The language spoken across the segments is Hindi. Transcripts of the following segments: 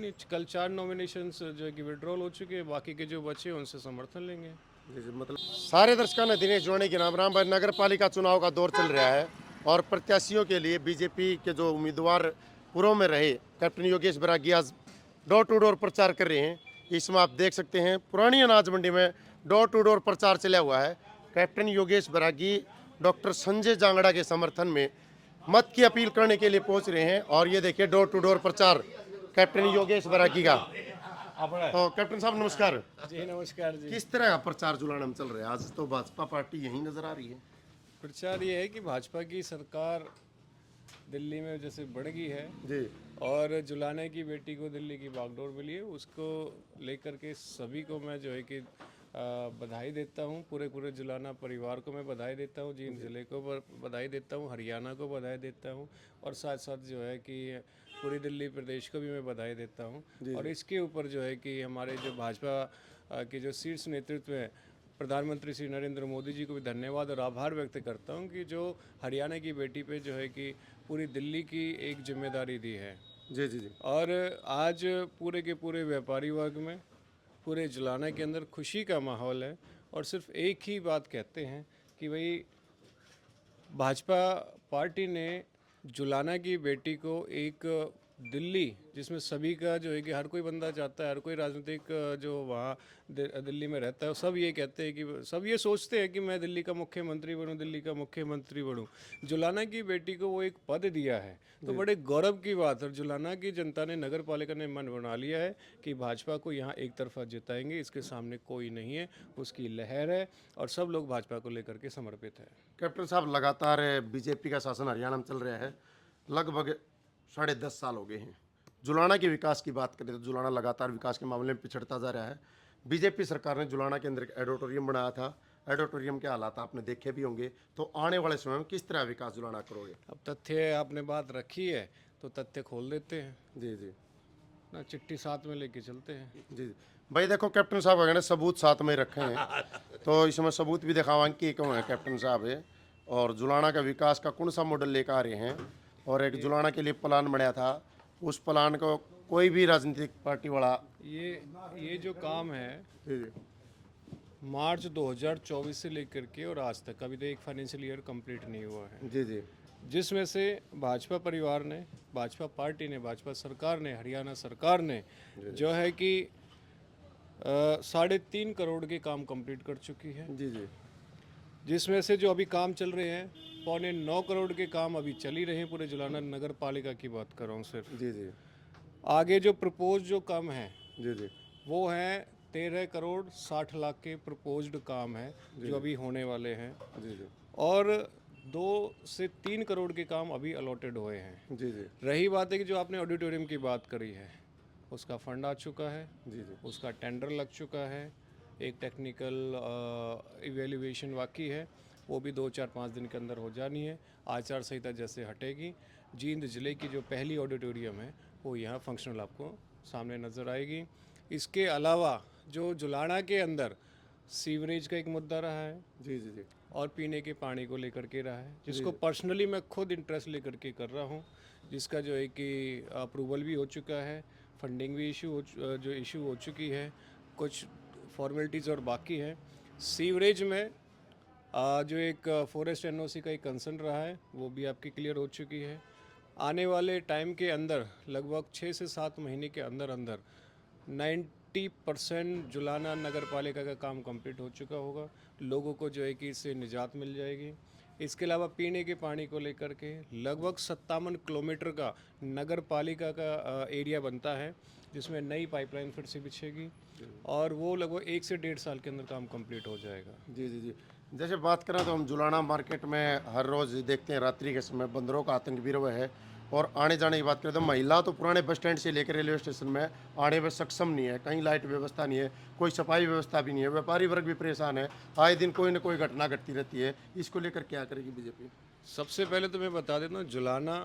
नहीं, कल 4 नॉमिनेशंस जो है कि विड्रॉल हो चुके हैं, बाकी के जो बचे हैं उनसे समर्थन लेंगे। मतलब सारे दर्शकों ने दिनेश जोनी के नाम राम भाई नगर पालिका चुनाव का दौर चल रहा है और प्रत्याशियों के लिए बीजेपी के जो उम्मीदवार पूर्व में रहे कैप्टन योगेश बैरागी आज डोर टू डोर प्रचार कर रहे हैं। इसमें आप देख सकते हैं पुरानी अनाज मंडी में डोर टू डोर प्रचार चला हुआ है। कैप्टन योगेश बैरागी डॉक्टर संजय जांगड़ा के समर्थन में मत की अपील करने के लिए पहुंच रहे हैं और ये देखिए डोर टू डोर प्रचार कैप्टन योगेश बैरागी का। तो कैप्टन साहब नमस्कार जी नमस्कार जी। किस तरह का प्रचार जुलाना में चल रहा है? आज तो भाजपा पार्टी यहीं नजर आ रही है। प्रचार ये है कि भाजपा की सरकार दिल्ली में जैसे बढ़ गई है जी और जुलाने की बेटी को दिल्ली की बागडोर मिली है, उसको लेकर के सभी को मैं जो है कि बधाई देता हूँ। पूरे जुलाना परिवार को मैं बधाई देता हूँ, जींद जिले को बधाई देता हूँ, हरियाणा को बधाई देता हूँ और साथ साथ जो है कि पूरी दिल्ली प्रदेश को भी मैं बधाई देता हूँ। और इसके ऊपर जो है कि हमारे जो भाजपा के जो शीर्ष नेतृत्व है, प्रधानमंत्री श्री नरेंद्र मोदी जी को भी धन्यवाद और आभार व्यक्त करता हूं कि जो हरियाणा की बेटी पे जो है कि पूरी दिल्ली की एक जिम्मेदारी दी है। जी जी जी और आज पूरे के पूरे व्यापारी वर्ग में, पूरे जुलाना के अंदर खुशी का माहौल है और सिर्फ एक ही बात कहते हैं कि भाई भाजपा पार्टी ने जुलाना की बेटी को एक दिल्ली जिसमें सभी का जो है कि हर कोई बंदा चाहता है, हर कोई राजनीतिक जो वहाँ दिल्ली में रहता है सब ये कहते हैं कि सब ये सोचते हैं कि मैं दिल्ली का मुख्यमंत्री बनूं, दिल्ली का मुख्यमंत्री बनूं। जुलाना की बेटी को वो एक पद दिया है तो बड़े गौरव की बात है। और जुलाना की जनता ने, नगर पालिका ने मन बना लिया है कि भाजपा को यहाँ एक तरफा जिताएंगे, इसके सामने कोई नहीं है, उसकी लहर है और सब लोग भाजपा को लेकर के समर्पित है। कैप्टन साहब लगातार बीजेपी का शासन हरियाणा में चल रहा है, लगभग 10.5 साल हो गए हैं। जुलाना के विकास की बात करें तो जुलाना लगातार विकास के मामले में पिछड़ता जा रहा है। बीजेपी सरकार ने जुलाना के अंदर एक एडिटोरियम बनाया था, एडिटोरियम के हालात आपने देखे भी होंगे। तो आने वाले समय में किस तरह विकास जुलाना करोगे? अब तथ्य आपने बात रखी है तो तथ्य खोल देते हैं जी जी ना, चिट्ठी साथ में लेके चलते हैं। जी जी भाई देखो कैप्टन साहब अगर सबूत साथ में रखे हैं तो इसमें सबूत भी दिखावाएं कि क्यों है कैप्टन साहब है और जुलाना का विकास का कौन सा मॉडल लेकर आ रहे हैं। और एक जुलाना के लिए प्लान बनाया था, उस प्लान को कोई भी राजनीतिक पार्टी वाला ये जो काम है जी जी मार्च 2024 से लेकर के और आज तक अभी तो एक फाइनेंशियल ईयर कंप्लीट नहीं हुआ है, जी जी जिसमें से भाजपा परिवार ने, भाजपा पार्टी ने, भाजपा सरकार ने, हरियाणा सरकार ने जो है कि 3.5 करोड़ के काम कंप्लीट कर चुकी है। जी जी जिसमें से जो अभी काम चल रहे हैं 9.25 करोड़ के काम अभी चल ही रहे हैं। पूरे जुलाना नगर पालिका की बात कर रहा हूँ सिर्फ। जी जी आगे जो प्रपोज जो काम है जी जी वो है 13 करोड़ 60 लाख के प्रपोज्ड काम है जो अभी होने वाले हैं जी जी और 2 से 3 करोड़ के काम अभी अलॉटेड हुए हैं। जी जी रही बात है कि जो आपने ऑडिटोरियम की बात करी है उसका फंड आ चुका है, जी जी उसका टेंडर लग चुका है, एक टेक्निकल इवेल्युएशन बाकी है, वो भी 2-4-5 दिन के अंदर हो जानी है। आचार संहिता जैसे हटेगी, जींद जिले की जो पहली ऑडिटोरियम है वो यहाँ फंक्शनल आपको सामने नज़र आएगी। इसके अलावा जो जुलाना के अंदर सीवरेज का एक मुद्दा रहा है जी जी जी और पीने के पानी को लेकर के रहा है, जिसको पर्सनली मैं खुद इंटरेस्ट लेकर के कर रहा हूँ, जिसका जो है कि अप्रूवल भी हो चुका है, फंडिंग भी इशू हो चुकी है, कुछ फॉर्मेलिटीज़ और बाकी है। सीवरेज में जो एक फॉरेस्ट एनओसी का एक कंसर्न रहा है वो भी आपकी क्लियर हो चुकी है। आने वाले टाइम के अंदर लगभग 6 से 7 महीने के अंदर अंदर 90% जुलाना नगर पालिका का काम कंप्लीट हो चुका होगा। लोगों को जो है कि इससे निजात मिल जाएगी। इसके अलावा पीने के पानी को लेकर के लगभग 57 किलोमीटर का नगर पालिका का एरिया बनता है, जिसमें नई पाइपलाइन फिर से बिछेगी और वो लगभग 1 से 1.5 साल के अंदर काम कंप्लीट हो जाएगा। जी जी जी जैसे बात करें तो हम जुलाना मार्केट में हर रोज़ देखते हैं रात्रि के समय बंदरों का आतंक भी रहा है। और आने जाने की बात करें तो महिला तो पुराने बस स्टैंड से लेकर रेलवे स्टेशन में आने में सक्षम नहीं है, कहीं लाइट व्यवस्था नहीं है, कोई सफाई व्यवस्था भी नहीं है, व्यापारी वर्ग भी परेशान है, आए दिन कोई ना कोई घटना घटती रहती है। इसको लेकर क्या करेगी बीजेपी? सबसे पहले तो मैं बता देता हूँ, जुलाना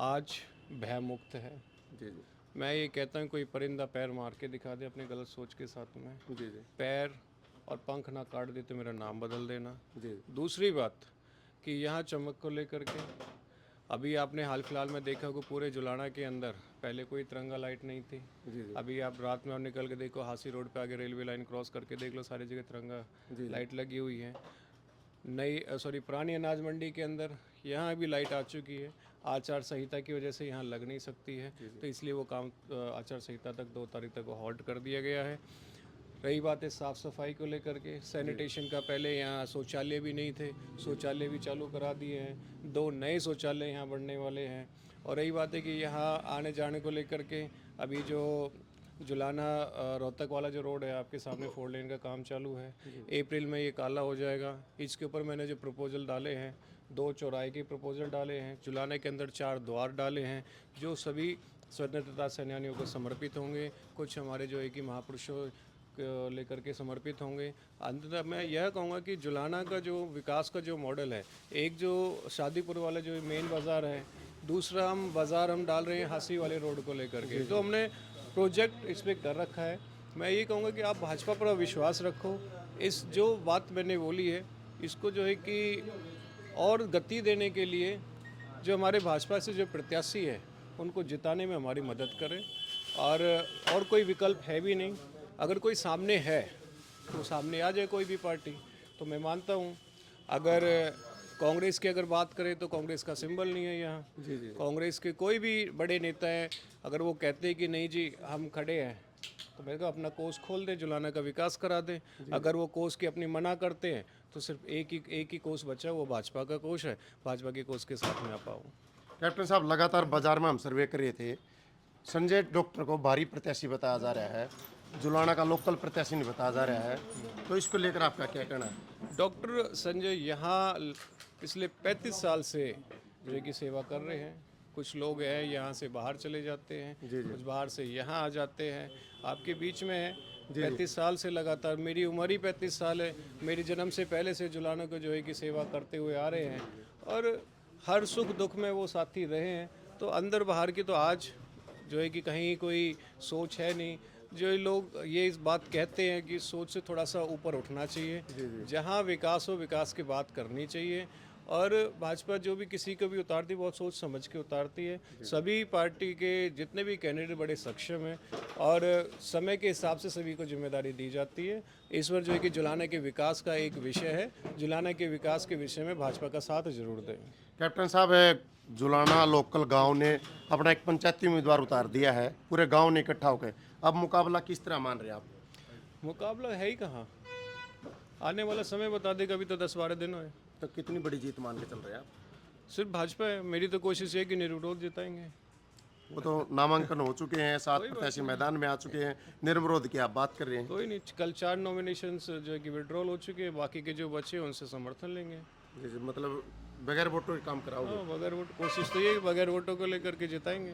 आज भय मुक्त है। जी जी मैं ये कहता हूँ कोई परिंदा पैर मार के दिखा दे अपने गलत सोच के साथ में, जी जी पैर और पंख ना काट दे तो मेरा नाम बदल देना। जी दूसरी बात कि यहाँ चमक को लेकर के अभी आपने हाल फिलहाल में देखा होगा पूरे जुलाना के अंदर पहले कोई तिरंगा लाइट नहीं थी। अभी आप रात में आप निकल के देखो, हासी रोड पे आगे रेलवे लाइन क्रॉस करके देख लो, सारी जगह तिरंगा लाइट लगी हुई है। नई पुरानी अनाज मंडी के अंदर यहाँ भी लाइट आ चुकी है। आचार संहिता की वजह से यहाँ लग नहीं सकती है, तो इसलिए वो काम आचार संहिता तक 2 तारीख तक हॉल्ट कर दिया गया है। रही बात है साफ़ सफाई को लेकर के, सैनिटेशन का पहले यहाँ शौचालय भी नहीं थे, शौचालय भी चालू करा दिए हैं। 2 नए शौचालय यहाँ बनने वाले हैं। और रही बात है कि यहाँ आने जाने को लेकर के अभी जो जुलाना रोहतक वाला जो रोड है आपके सामने 4 लेन का काम चालू है। अप्रैल में ये काला हो जाएगा। इसके ऊपर मैंने जो प्रपोजल डाले हैं, 2 चौराहे के प्रपोजल डाले हैं, जुलाने के अंदर 4 द्वार डाले हैं जो सभी स्वतंत्रता सेनानियों को समर्पित होंगे। कुछ हमारे जो है कि महापुरुषों लेकर के समर्पित होंगे। अंततः मैं यह कहूँगा कि जुलाना का जो विकास का जो मॉडल है, एक जो शादीपुर वाला जो मेन बाज़ार है, दूसरा हम बाज़ार हम डाल रहे हैं हासी वाले रोड को लेकर के, तो हमने प्रोजेक्ट इस पर कर रखा है। मैं ये कहूँगा कि आप भाजपा पर विश्वास रखो। इस जो बात मैंने बोली है इसको जो है कि और गति देने के लिए जो हमारे भाजपा से जो प्रत्याशी है उनको जिताने में हमारी मदद करें। और कोई विकल्प है भी नहीं। अगर कोई सामने है तो सामने आ जाए कोई भी पार्टी। तो मैं मानता हूँ अगर कांग्रेस की अगर बात करें तो कांग्रेस का सिंबल नहीं है यहाँ। कांग्रेस के कोई भी बड़े नेता हैं, अगर वो कहते हैं कि नहीं जी हम खड़े हैं, तो मैं कहा अपना कोष खोल दें, जुलाना का विकास करा दें। अगर वो कोष की अपनी मना करते हैं तो सिर्फ एक ही कोष बचा, वो भाजपा का कोष है। भाजपा के कोष के साथ में आ पाऊँ। कैप्टन साहब, लगातार बाजार में हम सर्वे कर रहे थे, संजय डॉक्टर को भारी प्रत्याशी बताया जा रहा है, जुलाना का लोकल प्रत्याशी नहीं बताया जा रहा है, तो इसको लेकर आपका क्या कहना है? डॉक्टर संजय यहाँ पिछले 35 साल से जो है कि सेवा कर रहे हैं। कुछ लोग हैं यहाँ से बाहर चले जाते हैं, कुछ बाहर से यहाँ आ जाते हैं, आपके बीच में है। 35 साल से लगातार, मेरी उम्र ही 35 साल है, मेरी जन्म से पहले से जुलाना को जो है कि सेवा करते हुए आ रहे हैं और हर सुख दुख में वो साथी रहे हैं। तो अंदर बाहर की तो आज जो है कि कहीं कोई सोच है नहीं। जो लोग ये इस बात कहते हैं कि सोच से थोड़ा सा ऊपर उठना चाहिए, जहाँ विकास हो विकास की बात करनी चाहिए। और भाजपा जो भी किसी को भी उतारती है बहुत सोच समझ के उतारती है। सभी पार्टी के जितने भी कैंडिडेट बड़े सक्षम हैं और समय के हिसाब से सभी को जिम्मेदारी दी जाती है। इस बार जो है कि जुलाना के विकास का एक विषय है, जुलाना के विकास के विषय में भाजपा का साथ जरूर दें। कैप्टन साहब, जुलाना लोकल गांव ने अपना एक पंचायती उम्मीदवार उतार दिया है, पूरे गांव ने इकट्ठा होकर। अब मुकाबला किस तरह मान रहे हैं आप? मुकाबला है ही कहाँ, आने वाला समय बता देगा। अभी तो 10-12 दिन हुए। तो कितनी बड़ी जीत मान के चल रहे हैं आप? सिर्फ भाजपा है। मेरी तो कोशिश है कि निर्विरोध जिताएंगे। वो तो नामांकन हो चुके हैं, 7 प्रत्याशी मैदान में आ चुके हैं, निर्विरोध की आप बात कर रहे हैं। कोई नहीं, कल 4 नॉमिनेशंस जो है कि विड्रॉल हो चुके हैं, बाकी के जो बचे उनसे समर्थन लेंगे। मतलब बगैर वोटों के काम कराओगे? बगैर वोट, कोशिश तो ये है कि बगैर वोटों को लेकर के जिताएंगे।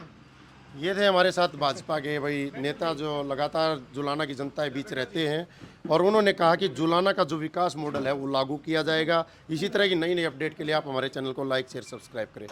ये थे हमारे साथ भाजपा के भाई नेता जो लगातार जुलाना की जनता के बीच रहते हैं, और उन्होंने कहा कि जुलाना का जो विकास मॉडल है वो लागू किया जाएगा। इसी तरह की नई नई अपडेट के लिए आप हमारे चैनल को लाइक शेयर सब्सक्राइब करें।